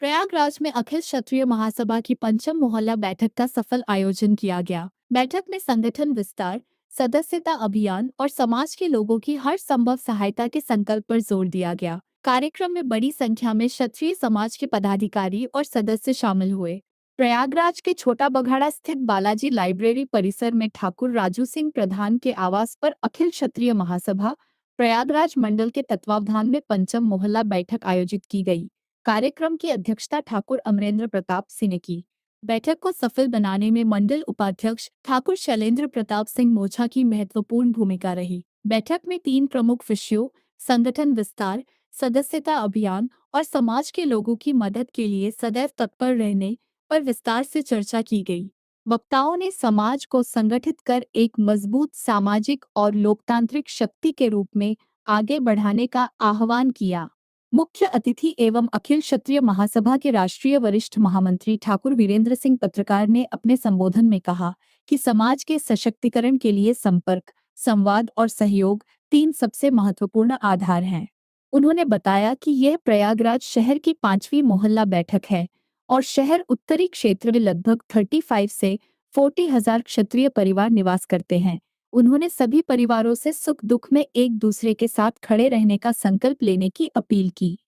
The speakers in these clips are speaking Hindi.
प्रयागराज में अखिल क्षत्रिय महासभा की पंचम मोहल्ला बैठक का सफल आयोजन किया गया। बैठक में संगठन विस्तार, सदस्यता अभियान और समाज के लोगों की हर संभव सहायता के संकल्प पर जोर दिया गया। कार्यक्रम में बड़ी संख्या में क्षत्रिय समाज के पदाधिकारी और सदस्य शामिल हुए। प्रयागराज के छोटा बघाड़ा स्थित बालाजी लाइब्रेरी परिसर में ठाकुर राजू सिंह प्रधान के आवास पर अखिल क्षत्रिय महासभा प्रयागराज मंडल के तत्वावधान में पंचम मोहल्ला बैठक आयोजित की गई। कार्यक्रम की अध्यक्षता ठाकुर अमरेंद्र प्रताप सिंह ने की। बैठक को सफल बनाने में मंडल उपाध्यक्ष ठाकुर शैलेंद्र प्रताप सिंह मोछा की महत्वपूर्ण भूमिका रही। बैठक में 3 प्रमुख विषयों संगठन विस्तार, सदस्यता अभियान और समाज के लोगों की मदद के लिए सदैव तत्पर रहने पर विस्तार से चर्चा की गई। वक्ताओं ने समाज को संगठित कर एक मजबूत सामाजिक और लोकतांत्रिक शक्ति के रूप में आगे बढ़ाने का आह्वान किया। मुख्य अतिथि एवं अखिल क्षत्रिय महासभा के राष्ट्रीय वरिष्ठ महामंत्री ठाकुर वीरेंद्र सिंह पत्रकार ने अपने संबोधन में कहा कि समाज के सशक्तिकरण के लिए संपर्क, संवाद और सहयोग 3 सबसे महत्वपूर्ण आधार हैं। उन्होंने बताया कि यह प्रयागराज शहर की 5वीं मोहल्ला बैठक है और शहर उत्तरी क्षेत्र में लगभग 35 से 40 हजार क्षत्रिय परिवार निवास करते हैं। उन्होंने सभी परिवारों से सुख दुख में एक दूसरे के साथ खड़े रहने का संकल्प लेने की अपील की।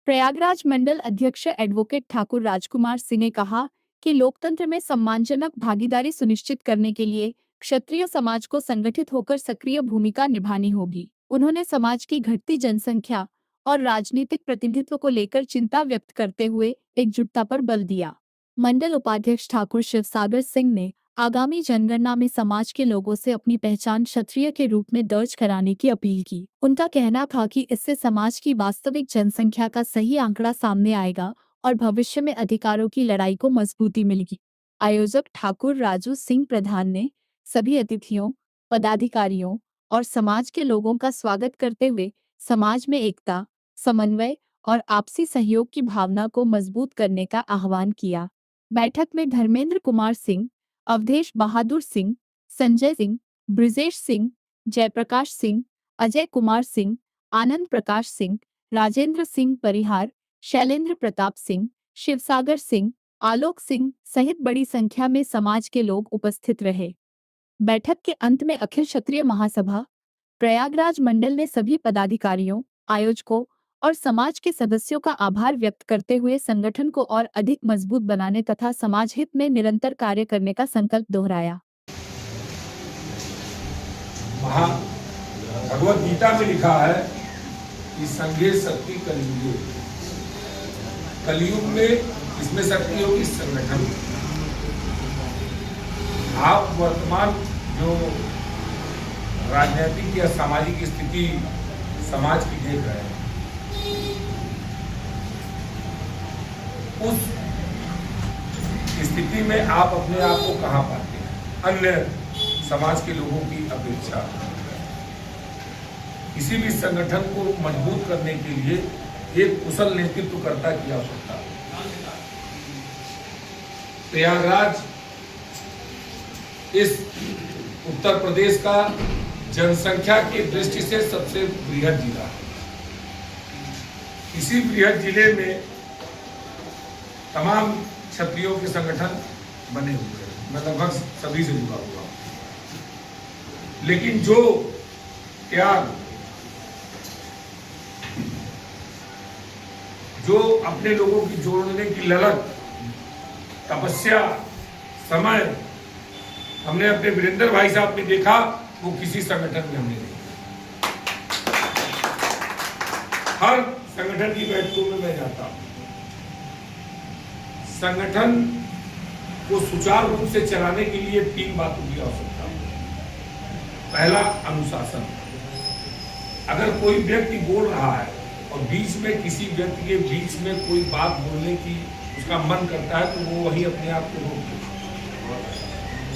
प्रयागराज मंडल अध्यक्ष एडवोकेट ठाकुर राजकुमार सिंह ने कहा कि लोकतंत्र में सम्मानजनक भागीदारी सुनिश्चित करने के लिए क्षत्रिय समाज को संगठित होकर सक्रिय भूमिका निभानी होगी। उन्होंने समाज की घटती जनसंख्या और राजनीतिक प्रतिनिधित्व को लेकर चिंता व्यक्त करते हुए एकजुटता पर बल दिया। मंडल उपाध्यक्ष ठाकुर शिवसागर सिंह ने आगामी जनगणना में समाज के लोगों से अपनी पहचान क्षत्रिय के रूप में दर्ज कराने की अपील की। उनका कहना था कि इससे समाज की वास्तविक जनसंख्या का सही आंकड़ा सामने आएगा और भविष्य में अधिकारों की लड़ाई को मजबूती मिलेगी। आयोजक ठाकुर राजू सिंह प्रधान ने सभी अतिथियों, पदाधिकारियों और समाज के लोगों का स्वागत करते हुए समाज में एकता, समन्वय और आपसी सहयोग की भावना को मजबूत करने का आह्वान किया। बैठक में धर्मेंद्र कुमार सिंह, अवधेश बहादुर सिंह, संजय सिंह, ब्रिजेश सिंह, जयप्रकाश सिंह, अजय कुमार सिंह, आनंद प्रकाश सिंह, राजेंद्र सिंह परिहार, शैलेंद्र प्रताप सिंह, शिवसागर सिंह, आलोक सिंह सहित बड़ी संख्या में समाज के लोग उपस्थित रहे। बैठक के अंत में अखिल क्षत्रिय महासभा प्रयागराज मंडल ने सभी पदाधिकारियों, आयोजकों और समाज के सदस्यों का आभार व्यक्त करते हुए संगठन को और अधिक मजबूत बनाने तथा समाज हित में निरंतर कार्य करने का संकल्प दोहराया। भगवत गीता में लिखा है कि संघे शक्ति कलयुग, कलयुग में इसमें शक्ति होगी संगठन। आप वर्तमान जो राजनीतिक या सामाजिक स्थिति समाज की देख रहे हैं, उस स्थिति में आप अपने आप को कहाँ पाते हैं अन्य समाज के लोगों की अपेक्षा? किसी भी संगठन को मजबूत करने के लिए एक कुशल नेतृत्वकर्ता की आवश्यकता है। प्रयागराज इस उत्तर प्रदेश का जनसंख्या की दृष्टि से सबसे बृहद जिला है। इसी बृहद जिले में तमाम क्षत्रियों के संगठन बने हुए हैं। मैं लगभग सभी से जुड़ा हुआ हूं, लेकिन जो त्याग, जो अपने लोगों की जोड़ने की ललक, तपस्या, समय हमने अपने वीरेंद्र भाई साहब में देखा, वो किसी संगठन में हमने देखा। हर संगठन की बैठकों में मैं जाता हूं। संगठन को सुचारू रूप से चलाने के लिए 3 बातों की आवश्यकता है। पहला, अनुशासन। अगर कोई व्यक्ति बोल रहा है और बीच में किसी व्यक्ति के बीच में कोई बात बोलने की उसका मन करता है, तो वो वही अपने आप को रोक देता है,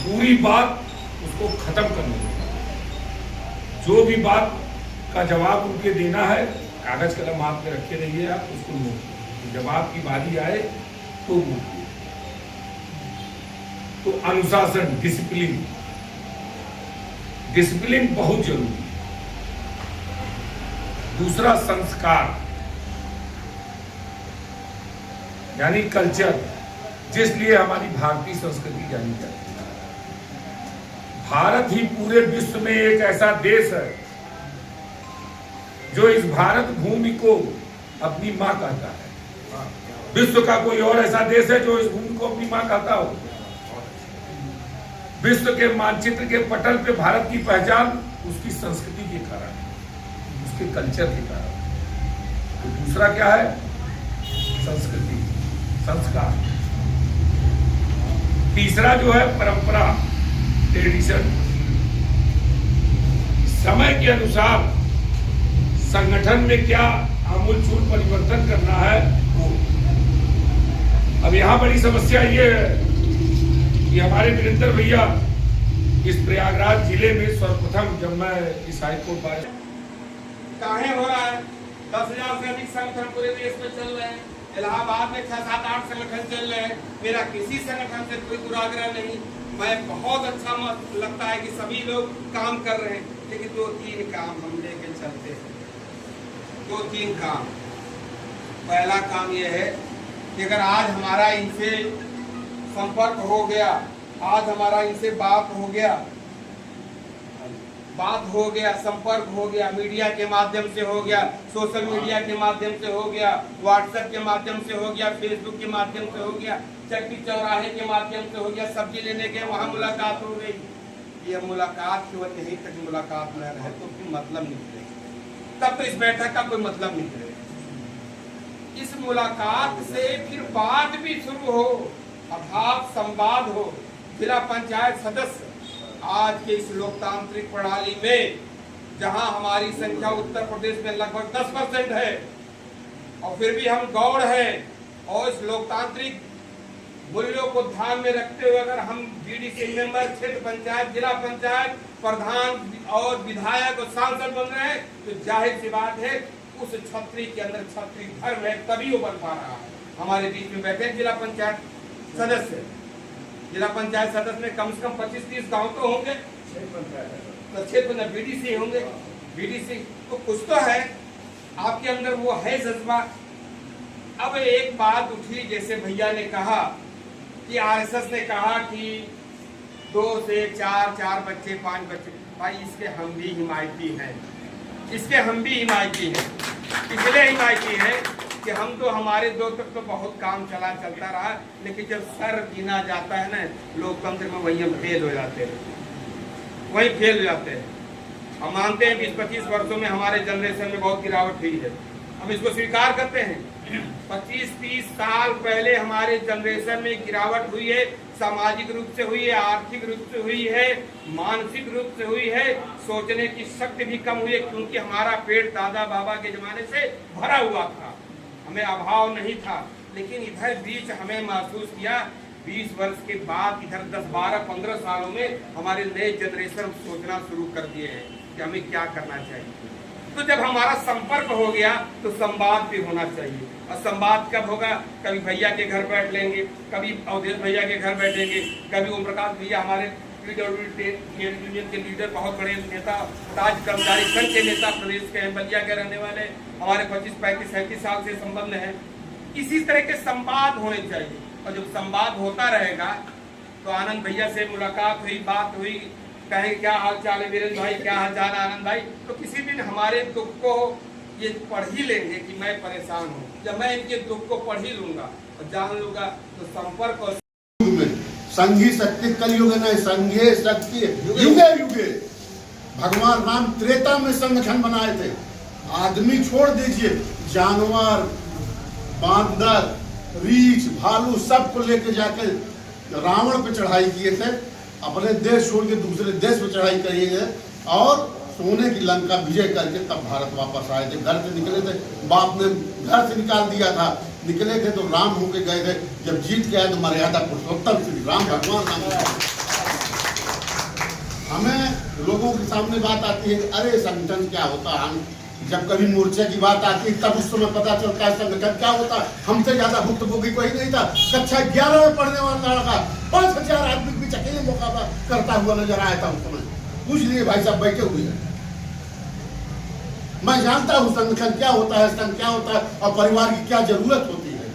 पूरी बात उसको खत्म करने देता है। जो भी बात का जवाब उनके देना है, कागज कलम हाथ में रखे रहिए, आप उसको नोट, जवाब की बारी आए तो बोलिए। तो अनुशासन, डिसिप्लिन, डिसिप्लिन बहुत जरूरी है। दूसरा, संस्कार। यानी कल्चर, जिसलिए हमारी भारतीय संस्कृति जानी जाती है। भारत ही पूरे विश्व में एक ऐसा देश है जो इस भारत भूमि को अपनी मां कहता है। विश्व का कोई और ऐसा देश है जो इस भूमि को अपनी मां कहता हो? विश्व के मानचित्र के पटल पे भारत की पहचान उसकी संस्कृति के कारण, उसके कल्चर के कारण। तो दूसरा क्या है? संस्कृति, संस्कार। तीसरा जो है परंपरा, ट्रेडिशन। समय के अनुसार संगठन में क्या आमूलचूल परिवर्तन करना है वो। अब यहाँ बड़ी समस्या ये है कि हमारे वीरेंद्र भैया इस प्रयागराज जिले में सर्वप्रथम, जब मैं इस हाईकोर्ट बार काहे हो रहा है, 10,000 से अधिक संगठन पूरे देश में चल रहे हैं। इलाहाबाद में 6, 7, 8 संगठन चल रहे हैं। मेरा किसी संगठन से कोई दुराग्रह नहीं। मैं बहुत अच्छा लगता है कि सभी लोग काम कर रहे हैं, लेकिन 2-3 काम हम लेके चलते हैं। 2-3 काम। पहला काम यह है कि अगर आज हमारा इनसे संपर्क हो गया, आज हमारा इनसे बात हो गया, संपर्क हो गया, मीडिया के माध्यम से हो गया, सोशल मीडिया के माध्यम से हो गया, व्हाट्सएप के माध्यम से हो गया, फेसबुक के माध्यम से हो गया, चक्की चौराहे के माध्यम से हो गया, सब्जी लेने के वहाँ मुलाकात हो गई। ये मुलाकात केवल यहीं तक मुलाकात न रहे तो फिर मतलब निकले, तब तो इस बैठक का कोई मतलब निकले। इस मुलाकात से फिर बात भी शुरू हो, अर्थात संवाद हो। जिला पंचायत सदस्य आज के इस लोकतांत्रिक प्रणाली में, जहां हमारी संख्या उत्तर प्रदेश में लगभग 10% है, और फिर भी हम गौड़ हैं, और इस लोकतांत्रिक मूल्यों को ध्यान में रखते हुए अगर हम बीडीसी मेंबर, क्षेत्र पंचायत, जिला पंचायत प्रधान और विधायक और सांसद बन रहे हैं, तो जाहिर सी बात है उस छतरी के अंदर छतरी धर्म है, तभी वो बन पा रहा है। हमारे बीच में बैठे जिला पंचायत सदस्य, जिला पंचायत सदस्य में कम से कम 25-30 गांव तो होंगे, तो क्षेत्र में बीडीसी होंगे। बीडीसी तो कुछ तो है आपके अंदर, वो है जज्बा। अब एक बात उठी, जैसे भैया ने कहा कि आरएसएस ने कहा कि 2 से 4 बच्चे, 5 बच्चे। भाई इसके हम भी हिमायती हैं, इसके हम भी हिमायती हैं। इसलिए हिमायती है कि हम तो, हमारे 2 तक तो बहुत काम चलता रहा, लेकिन जब सर गिना जाता है ना लोकतंत्र में, वहीं हम फेल हो जाते हैं, वहीं फेल हो जाते हैं। हम मानते हैं 20-25 वर्षों में हमारे जनरेशन में बहुत गिरावट हुई है, हम इसको स्वीकार करते हैं। 25-30 साल पहले हमारे जनरेशन में गिरावट हुई है, सामाजिक रूप से हुई है, आर्थिक रूप से हुई है, मानसिक रूप से हुई है, सोचने की शक्ति भी कम हुई है, क्योंकि हमारा पेट दादा बाबा के जमाने से भरा हुआ था, हमें अभाव नहीं था। लेकिन इधर बीच हमें महसूस किया 20 वर्ष के बाद, इधर 10, 12, 15 सालों में हमारे नए जनरेशन सोचना शुरू कर दिए हैं कि हमें क्या करना चाहिए। तो जब हमारा संपर्क हो गया तो संवाद भी होना चाहिए। और संवाद कब होगा? कभी भैया के घर बैठ लेंगे, कभी अवधेश भैया के घर बैठेंगे, कभी ओम प्रकाश भैया हमारे यूनियन के लीडर, बहुत बड़े नेता, राज्य कर्मचारी संघ के नेता, प्रदेश के हैं, बलिया के रहने वाले, हमारे 25, 35, 37 साल से संबंध है। इसी तरह के संवाद होने चाहिए। और जब संवाद होता रहेगा तो आनंद भैया से मुलाकात हुई, बात हुई, कहें क्या हाल चाल है वीरेंद्र भाई, क्या हाल चाल है आनंद भाई, तो किसी दिन हमारे दुख को ये पढ़ ही लेंगे कि मैं परेशान हूँ। जब मैं इनके दुख को पढ़ ही लूंगा और जान लूंगा तो संपर्क और संघी शक्ति कलयुग नहीं, संघे शक्ति युगे युगे। भगवान राम त्रेता में संगठन बनाए थे। आदमी छोड़ दीजिए, जानवर, बांदर, रीछ, भालू सबको लेके जाके रावण पे चढ़ाई किए थे। अपने देश छोड़ के दूसरे देश पे चढ़ाई करिए और सोने की लंका विजय करके तब भारत वापस आए थे। घर से निकले थे, बाप ने घर से निकाल दिया था, निकले थे तो राम होके गए थे। जब जीत के आए तो मर्यादा पुरुषोत्तम श्री राम भगवान नाम। हमें लोगों के सामने बात आती है, अरे संगठन क्या होता है। हम जब कभी मोर्चे की बात आती है तब उस समय पता चलता है संगठन क्या होता है। हमसे ज्यादा भुक्तभोगी कोई नहीं था। कक्षा 11 में पढ़ने वाला लड़का 5,000 आदमी के बीच अकेले मुकाबला करता हुआ नजर आया था उस समय। पूछ लिए भाई साहब बैठे हुए हैं। मैं जानता हूं संगठन क्या होता है, संघ क्या होता है और परिवार की क्या जरूरत होती है।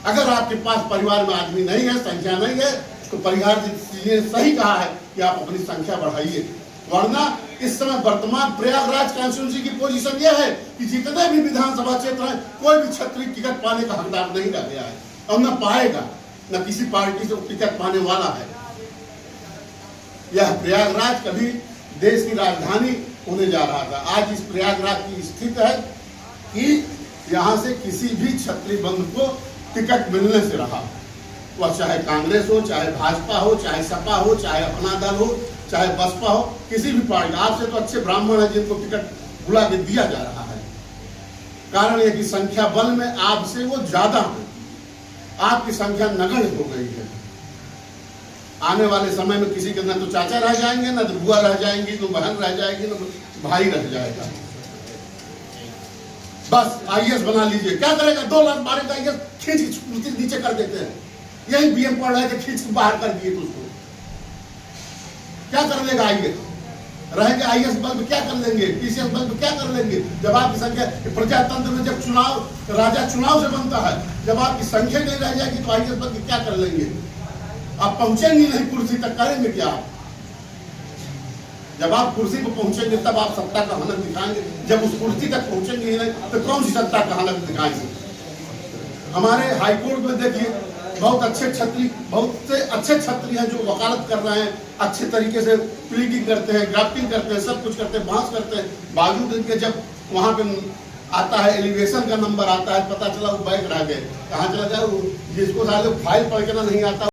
अगर आपके पास परिवार में आदमी नहीं है, संख्या नहीं है, तो परिवार जी ने सही कहा है कि आप अपनी संख्या बढ़ाइए। वरना इस समय वर्तमान प्रयागराज कॉन्स्टिट्यूंसी की पोजीशन यह है कि जितने भी विधानसभा क्षेत्र हैं, कोई भी क्षत्रिय टिकट पाने का हकदार नहीं रह गया है और न पाएगा, न किसी पार्टी से टिकट पाने वाला है। यह प्रयागराज कभी देश की राजधानी होने जा रहा था। आज इस प्रयागराज की स्थिति है कि यहाँ से किसी भी क्षत्रिय बंधु को टिकट मिलने से रहा, वह चाहे कांग्रेस हो, चाहे भाजपा हो, चाहे सपा हो, चाहे अपना दल हो, चाहे बसपा हो, किसी भी पार्टी। आपसे तो अच्छे ब्राह्मण है जिनको टिकट बुला के दिया जा रहा है। कारण यह कि संख्या बल में आपसे वो ज्यादा है, आपकी संख्या नगण्य हो गई है। आने वाले समय में किसी के न तो चाचा रह जाएंगे, न तो बुआ रह जाएंगी, न बहन रह जाएगी, न भाई रह जाएगा। बस आईएएस बना लीजिए, क्या करेगा? 2 लाख मारेगा आईएएस, खींच के नीचे कर देते हैं। यही बीएम पढ़ रहे थे, खींच के बाहर कर दिए। तो उसको क्या कर लेगा आईएएस? रहेंगे आईएएस बल में क्या कर लेंगे? पीसीएस बल में क्या कर लेंगे? जब आपकी संख्या, प्रजातंत्र में जब चुनाव, राजा चुनाव से बनता है, जब आपकी संख्या नहीं रह जाएगी तो आईएएस बल क्या कर लेंगे? आप पहुंचेंगे नहीं कुर्सी तक, करेंगे क्या आप? जब आप कुर्सी पर पहुंचेंगे तब आप सत्ता का हनक दिखाएंगे। जब उस कुर्सी तक पहुंचेंगे ही नहीं तो कौन सी सत्ता का हनक दिखाएंगे? हमारे हाईकोर्ट में देखिए, बहुत अच्छे क्षत्रिय, बहुत से अच्छे क्षत्रिय हैं जो वकालत कर रहे हैं, अच्छे तरीके से प्लीडिंग करते हैं, ड्राफ्टिंग करते हैं, सब कुछ करते हैं, बहस करते हैं। बावजूद इनके जब वहां पे आता है, एलिवेशन का नंबर आता है, पता चला वो बैग रह गए, कहाँ चला जाए, जिसको फाइल पढ़ के नहीं आता।